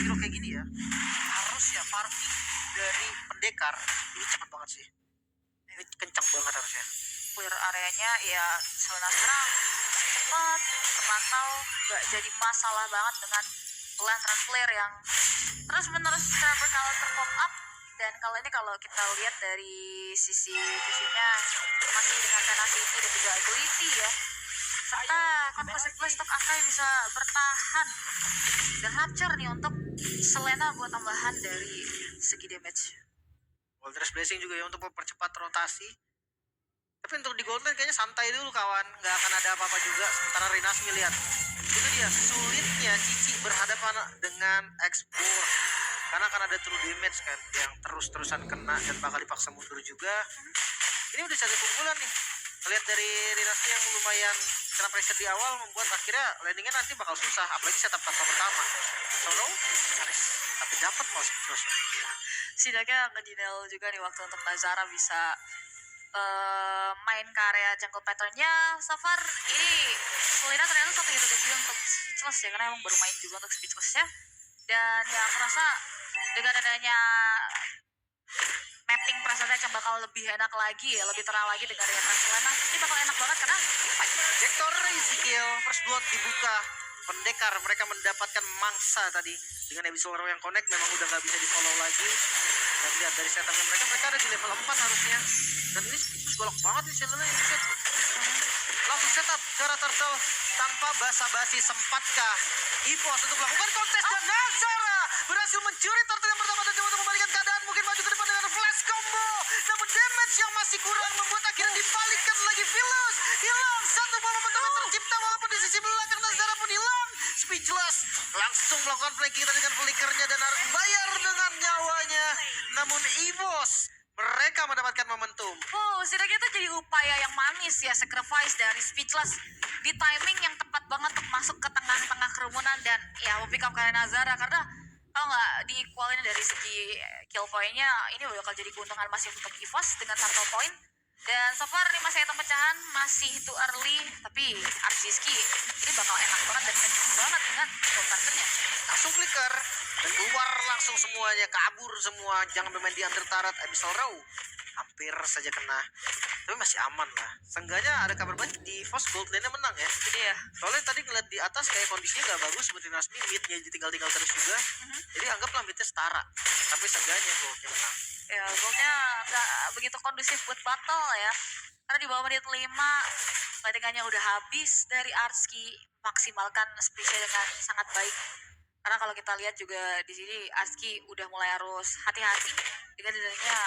hero kayak gini ya, harus ya farming dari pendekar ini cepet banget sih. Ini kencang banget harusnya. Clear areanya ya Selena serang cepat, terpantau, nggak jadi masalah banget dengan lantern flare yang terus menerus berkali terpop up. Dan kalau kita lihat dari sisi musuhnya masih dengan tenacity dan juga agility ya, serta Concussive Blast stok Akai bisa bertahan dan Rapture nih untuk Selena buat tambahan dari segi damage. Wilderness Blessing juga ya untuk mempercepat rotasi. Tapi untuk di Gold Lane kayaknya santai dulu kawan, nggak akan ada apa-apa juga. Sementara Rinasmi lihat, itu dia sulitnya Cici berhadapan dengan Export, karena akan ada true damage kan yang terus-terusan kena dan bakal dipaksa mundur juga. Ini udah satu keunggulan nih. Lihat dari Rinasmi yang lumayan kena pressure di awal, membuat akhirnya landingnya nanti bakal susah, apalagi setup tanpa pertama. Solo, Aris, tapi dapat mau speechlessnya. Setidaknya ngedinel juga nih waktu untuk Nazara bisa main ke area jungle patternnya. So far ini Selena ternyata satu hero debut untuk speechless ya, karena emang baru main juga untuk speechless ya. Dan ya aku rasa dengan adanya mapping prasatnya yang bakal lebih enak lagi ya, lebih terang lagi dengan Riana Selena, ini bakal enak banget karena Vector Ezekiel first blood dibuka. Pendekar mereka mendapatkan mangsa tadi dengan Abyssal Row yang connect, memang udah nggak bisa di follow lagi. Dan lihat dari setupnya mereka ada di level 4 harusnya. Dan ini golok banget nih Selena yang set. Langsung setup cara turtle tanpa basa-basi. Sempatkah EVOS untuk melakukan kontes dan Nazara berhasil mencuri turtle yang pertama dan coba untuk membalikan keadaan, mungkin maju ke depan dengan flash combo. Namun damage yang masih kurang membuat akhirnya dibalikkan lagi. Philus hilang, satu bola pertama tercipta walaupun di sisi belakang Nazara pun hilang. Speechless langsung melakukan flanking dengan flickernya dan harus bayar dengan nyawanya. Namun EVOS mereka mendapatkan momentum. setidaknya itu jadi upaya yang manis ya, sacrifice dari Speechless di timing yang tepat banget untuk masuk ke tengah-tengah kerumunan dan ya pick up kalian Nazara. Karena kalau nggak di-equalin dari segi kill point-nya, ini bakal jadi keuntungan masih untuk EVOS dengan turtle point. Dan so far nih masih item pecahan, masih too early, tapi Arziski ini bakal enak banget dan kenceng banget dengan gold turtle-nya. Langsung flicker dan keluar langsung semuanya, kabur semua. Jangan bermain di under turret. Abyssal Row hampir saja kena, tapi masih aman lah. Seenggaknya ada kabar baik di Force Gold Lane-nya menang ya. Jadi ya, soalnya tadi ngeliat di atas kayak kondisinya gak bagus seperti Nasmi, mid-nya tinggal-tinggal terus juga. Jadi anggaplah mid-nya setara, tapi seenggaknya gold-nya menang. ya goldnya nggak begitu kondusif buat battle ya, karena di bawah menit 5 fightingannya udah habis dari Arski, maksimalkan space-nya dengan sangat baik. Karena kalau kita lihat juga di sini Arski udah mulai harus hati-hati dengan adanya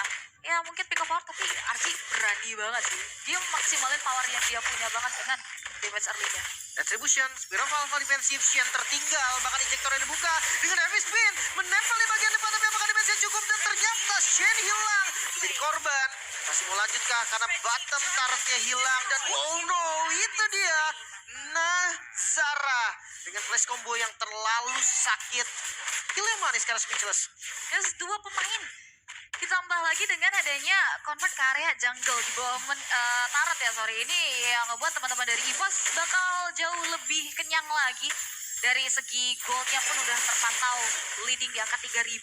ya mungkin pick up power, tapi Arski berani banget sih, dia maksimalin power yang dia punya banget dengan damage early-nya. Retribution, Spiral Valve defensif, Shen tertinggal, bahkan injektornya dibuka dengan heavy spin, menempel di bagian depan, tapi apakah damage-nya cukup? Dan ternyata Shen hilang, jadi korban. Masih mau lanjutkah? Karena bottom turret-nya hilang, dan oh no, itu dia Nazara dengan flash combo yang terlalu sakit. Kill yang manis karena Speechless. Terus dua pemain ditambah lagi dengan adanya convert ke area jungle di bawah turret ya, sorry, ini yang ngebuat teman-teman dari EVOS bakal jauh lebih kenyang lagi. Dari segi goldnya pun udah terpantau leading di angka 3000,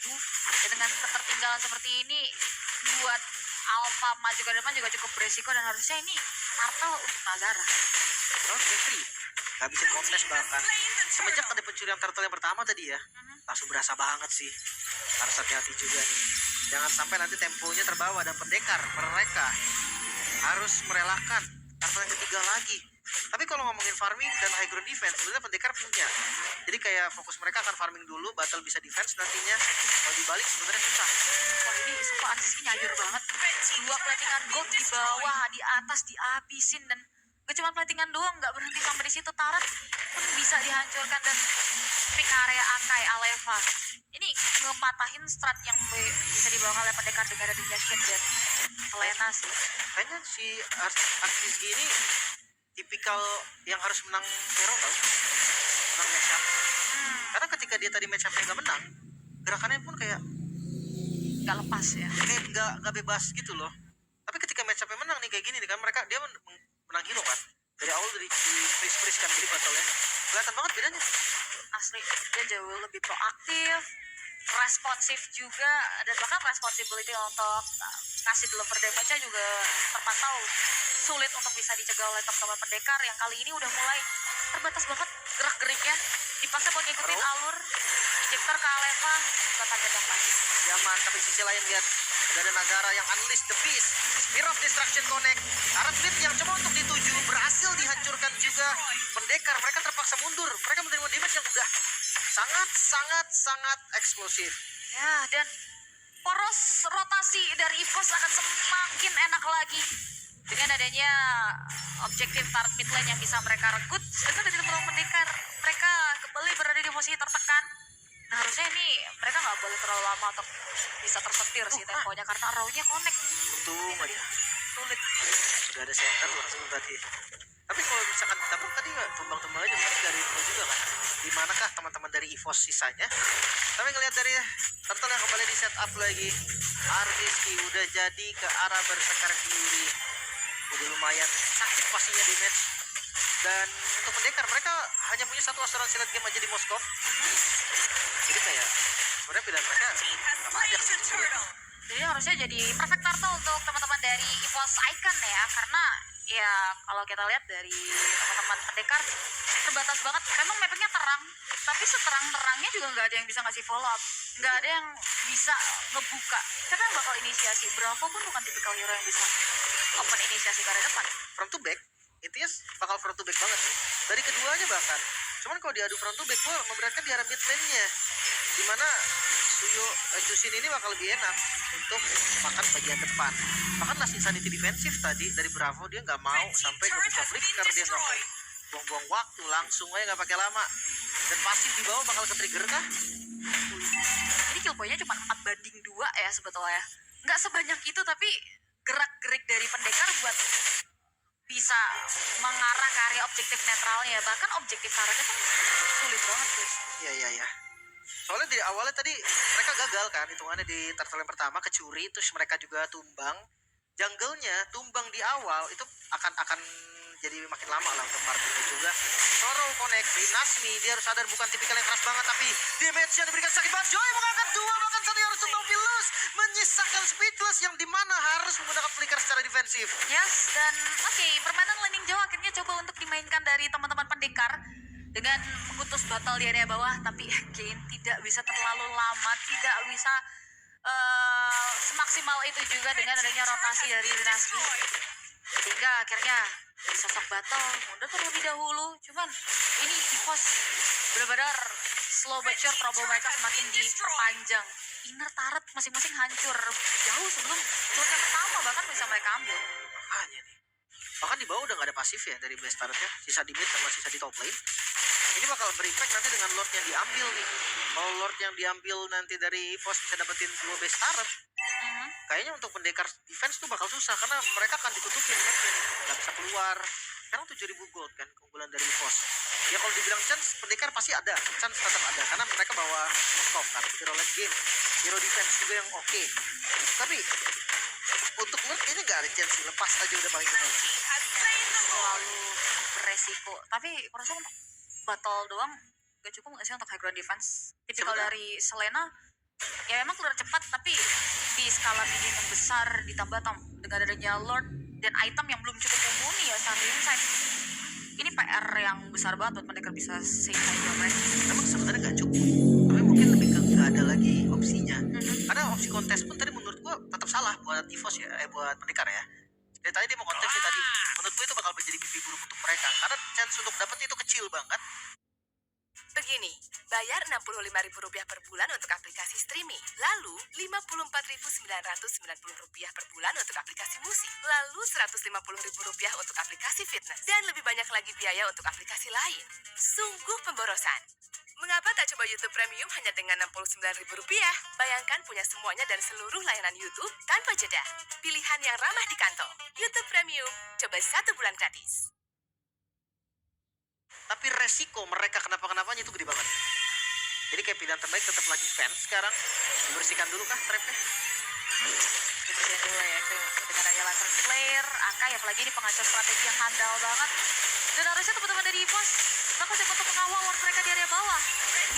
dan dengan ketertinggalan seperti ini buat Alpha maju ke depan juga cukup beresiko, dan harusnya ini Turtle untuk Nazara. Oke, free. Gak bisa kontes bahkan. Semenjak ada pencurian turtle yang pertama tadi ya, langsung berasa banget sih. Harus hati-hati juga nih. Jangan sampai nanti temponya terbawa, dan pendekar mereka harus merelakan turtle yang ketiga lagi. Tapi kalau ngomongin farming dan high ground defense, sebenarnya pendekar punya. Jadi kayak fokus mereka akan farming dulu, battle bisa defense nantinya. Kalau dibalik sebenarnya susah. Wah, ini sumpah Arziski nyayur banget. Dua platingan gold di bawah, di atas dihabisin, dan gak cuma platingan doang, gak berhenti sampai di situ, turret pun bisa dihancurkan dan pick area Akai Aleva. Ini ngematahin strat yang bisa dibawa oleh pendekar dengan adanya Shen dan Selena sih. Kayaknya si Arziski ini tipikal yang harus menang hero tau, menang matchup. Karena ketika dia tadi matchupnya gak menang, gerakannya pun kayak Gak lepas ya. kayak gak bebas gitu loh. Tapi ketika matchupnya menang nih kayak gini nih kan, mereka dia menang hero kan. Dari awal dari freeze kan, jadi battle-nya kelihatan banget bedanya. asli dia jauh lebih proaktif, responsif juga, dan bahkan responsibility untuk ngasih deliver damage-nya juga terpantau sulit untuk bisa dicegah oleh teman-teman pendekar yang kali ini udah mulai terbatas banget gerak-geriknya, dipaksa buat ngikutin alur Ejector ke Aleva juga tanda dapat. Yaman, tapi di sisi lain lihat udah ada Nagara yang unleash the beast. Spear of Destruction connect. Turret fleet yang coba untuk dituju berhasil dihancurkan juga. Pendekar mereka terpaksa mundur. Mereka menerima damage yang udah sangat eksplosif. Ya, dan poros rotasi dari EVOS akan semakin enak lagi dengan adanya objektif turret mid lane yang bisa mereka rekrut. Sedangkan dari teman-teman pendekar, mereka kembali berada di posisi tertekan. Nah, harusnya ini mereka nggak boleh terlalu lama untuk bisa tersetir sih temponya karena arrownya connect. Untung aja. Sulit. Sudah ada center langsung tadi. Tapi kalau misalkan ditabung tadi nggak tumbang-tumbang aja berarti dari itu juga kan. Di manakah teman-teman dari EVOS sisanya? Tapi ngelihat dari Turtle yang kembali di setup lagi. Armiski udah jadi ke arah Berserker Fury. Udah lumayan sakit pastinya damage. Dan untuk pendekar mereka hanya punya satu asuransi late game aja di Moskov. Jadi kayak sebenarnya pilihan mereka nggak banyak sih sebenarnya. Jadi harusnya jadi perfect turtle untuk teman-teman dari EVOS Icon ya, karena ya kalau kita lihat dari teman-teman pendekar terbatas banget. Memang mappingnya terang, tapi seterang-terangnya juga nggak ada yang bisa ngasih follow up, nggak ada yang bisa ngebuka. Karena bakal inisiasi berapa pun bukan tipikal hero yang bisa open inisiasi ke arah depan. Front to back intinya bakal front to back banget nih dari keduanya bahkan. Cuman kalau diadu front to back gue memberatkan di arah mid lane nya, dimana Suyo Jusin ini bakal lebih enak untuk makan bagian depan. Bahkan last insanity defensif tadi dari Bravo dia nggak mau sampai ngebuka flicker, dia nggak mau buang-buang waktu, langsung aja nggak pakai lama. Dan pasif di bawah bakal ke trigger kah? Jadi kill point-nya cuma 4/2 ya sebetulnya. Nggak sebanyak itu, tapi gerak-gerik dari pendekar buat bisa mengarah ke area objektif netralnya. Bahkan objektif turretnya kan sulit banget guys. Iya. Soalnya di awalnya tadi mereka gagal kan hitungannya di turtle yang pertama kecuri, terus mereka juga tumbang. Jungle-nya tumbang di awal itu akan jadi makin lama lah untuk partinya juga. Sorrow connect di Nasmi, dia harus sadar bukan tipikal yang keras banget, tapi damage yang diberikan sakit banget. Joy mengangkat dua, bahkan satu harus tumbang Philus, menyisakan Speechless yang dimana harus menggunakan flicker secara defensif. Yes, dan oke, permainan landing jauh akhirnya coba untuk dimainkan dari teman-teman pendekar dengan memutus battle di area bawah, tapi again tidak bisa terlalu lama, tidak bisa semaksimal itu juga dengan adanya rotasi dari Dynasty, sehingga akhirnya dari sosok battle mundur terlebih dahulu. Cuman ini EVOS benar-benar slow but sure, trouble mereka semakin diperpanjang. Inner turret masing-masing hancur jauh sebelum turret yang pertama bahkan bisa mereka ambil. Makanya nih, bahkan di bawah udah gak ada pasif ya dari blast turretnya, sisa di mid sama sisa di top lane. Ini bakal berimpact nanti dengan lord yang diambil nih. Kalau lord yang diambil nanti dari EVOS bisa dapetin 2 base turret, kayaknya untuk pendekar defense tuh bakal susah karena mereka akan ditutupin mapnya nih, nggak bisa keluar. Sekarang 7.000 gold kan keunggulan dari EVOS. Ya kalau dibilang chance, pendekar pasti ada, chance tetap ada karena mereka bawa Moskov kan, hero late game, hero defense juga yang oke. Tapi untuk lord kayaknya nggak ada chance sih, lepas aja udah paling benar. Terlalu beresiko. Tapi kurasa untuk battle doang gak cukup nggak sih untuk high ground defense? Tipikal dari Selena ya memang keluar cepat, tapi di skala minion yang besar ditambah dengan adanya lord dan item yang belum cukup mumpuni ya saat ini. Ini PR yang besar banget buat mereka bisa save time mereka. Emang sebenarnya nggak cukup, tapi mungkin lebih ke nggak ada lagi opsinya. Karena opsi kontes pun tadi menurut gua tetap salah buat EVOS ya, buat pendekar ya. Dari tadi dia mau kontes sih tadi, menurut gue itu bakal menjadi mimpi buruk untuk mereka karena chance untuk dapet itu kecil banget. Begini, bayar Rp65.000 per bulan untuk aplikasi streaming, lalu Rp54.990 per bulan untuk aplikasi musik, lalu Rp150.000 untuk aplikasi fitness, dan lebih banyak lagi biaya untuk aplikasi lain. Sungguh pemborosan. Mengapa tak coba YouTube Premium hanya dengan Rp69.000? Bayangkan punya semuanya dan seluruh layanan YouTube tanpa jeda. Pilihan yang ramah di kantong. YouTube Premium, coba 1 bulan gratis. Tapi resiko mereka kenapa-kenapanya itu gede banget. Jadi kayak pilihan terbaik tetap lagi fans sekarang. Dibersihkan dulu kah trapnya? Bersihkan dulu ya itu dengan adanya lantern flare, Akai apalagi ini pengacau strategi yang handal banget. Dan harusnya teman-teman dari EVOS Bahkan siapa untuk mengawal Lord mereka di area bawah.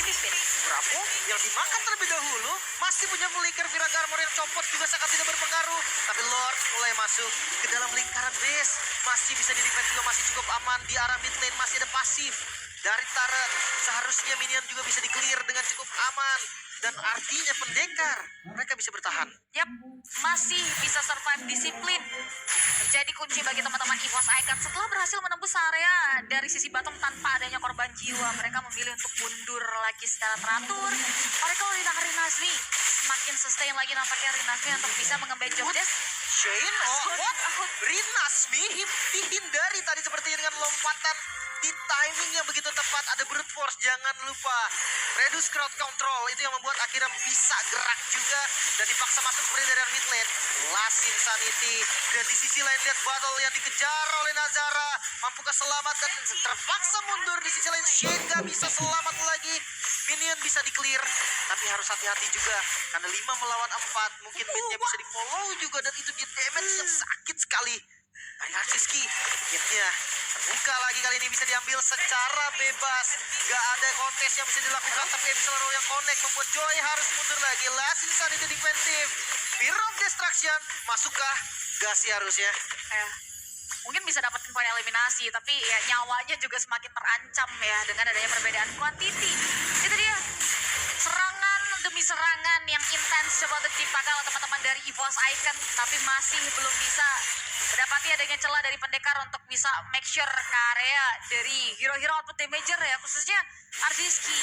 Ini Finn. Bravo yang dimakan terlebih dahulu masih punya flicker Viral Armor yang copot juga sangat tidak berpengaruh. Tapi Lord mulai masuk ke dalam lingkaran base. Masih bisa di-defend juga, masih cukup aman. Di arah mid lane masih ada pasif dari turret. Seharusnya minion juga bisa di-clear dengan cukup aman. Dan artinya pendekar mereka bisa bertahan. Yap, masih bisa survive disiplin. Menjadi kunci bagi teman-teman EVOS Icon setelah berhasil menembus area dari sisi bottom tanpa adanya korban jiwa. Mereka memilih untuk mundur lagi secara teratur. Mereka melihat Rinasmi semakin sustain lagi nampaknya Rinasmi untuk bisa mengemban job desk. Shane, what? Rinasmi dihindari tadi sepertinya dengan lompatan di timing yang begitu tepat. Ada brute force, jangan lupa reduce crowd control, itu yang membuat akhirnya bisa gerak juga dan dipaksa masuk seperti dari mid lane. Last Insanity, dan di sisi lain lihat battle yang dikejar oleh Nazara, mampukah selamat dan terpaksa mundur. Di sisi lain Shane gak bisa selamat lagi, minion bisa di clear, tapi harus hati-hati juga karena 5 melawan 4, mungkin midnya bisa di follow juga dan itu dia damage yang sakit sekali dari Arsiski. Hitnya terbuka lagi, kali ini bisa diambil secara bebas, gak ada kontes yang bisa dilakukan, tapi Abyssal Roar yang connect membuat Joy harus mundur lagi. Last Insanity defensif, Fear of Destruction, masukkah? Gak sih harusnya. Mungkin bisa dapetin poin eliminasi, tapi ya nyawanya juga semakin terancam ya dengan adanya perbedaan quantity. Itu dia, serangan demi serangan yang intens coba untuk diciptakan oleh teman-teman dari EVOS Icon, tapi masih belum bisa mendapati adanya celah dari pendekar untuk bisa make sure ke area dari hero-hero output damager ya, khususnya Ardiski,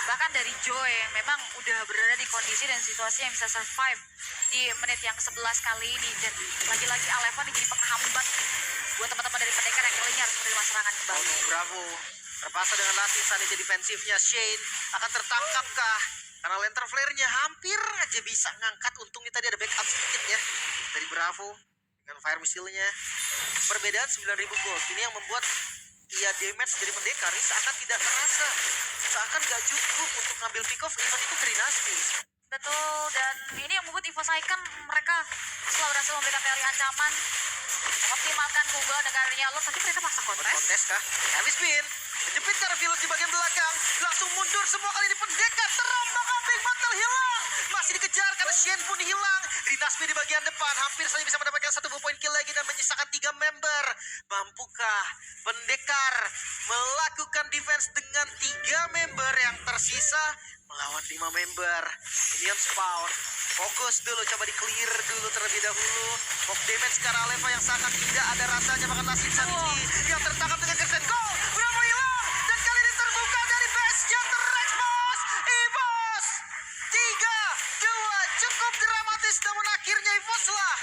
bahkan dari Joy yang memang udah berada di kondisi dan situasi yang bisa survive di menit yang ke-11 kali ini. Dan lagi-lagi Alevan jadi penghambat buat teman-teman dari pendekar yang kali ini harus menerima serangan kembali. Oh, bravo. Terpaksa dengan last insanity defensifnya, Shane akan tertangkapkah? Karena lantern flare-nya hampir aja bisa ngangkat. Untungnya tadi ada backup sedikit ya dari Bravo dengan fire missile-nya. Perbedaan 9.000 gold ini yang membuat damage dari pendekar ini seakan tidak terasa, seakan gak cukup untuk ngambil pick off event itu Trinasti. Betul, dan ini yang membuat EVOS Icon mereka setelah berhasil memberikan teori ancaman, mengoptimalkan keunggulan negaranya lo, tapi mereka paksa kontes. Kontes kah? Heavy spin, menjepit Carvilus di bagian belakang, langsung mundur semua kali ini pendekar, terombang ambing, battle hilang, masih dikejar karena Shen pun hilang. Rinasmi di bagian depan hampir saja bisa mendapatkan 1 poin kill lagi dan menyisakan 3 member. Mampukah pendekar melakukan defense dengan 3 member yang tersisa melawan 5 member? Minion spawn, fokus dulu, coba di clear dulu terlebih dahulu. Pop damage ke arah Aleva yang sangat tidak ada rasanya, bahkan Last Insanity yang tertangkap dengan Kersen. Go! Bravo hilang! Dan kali ini terbuka dari base-nya terekspos. EVOS 3-2, cukup dramatis namun akhirnya EVOS lah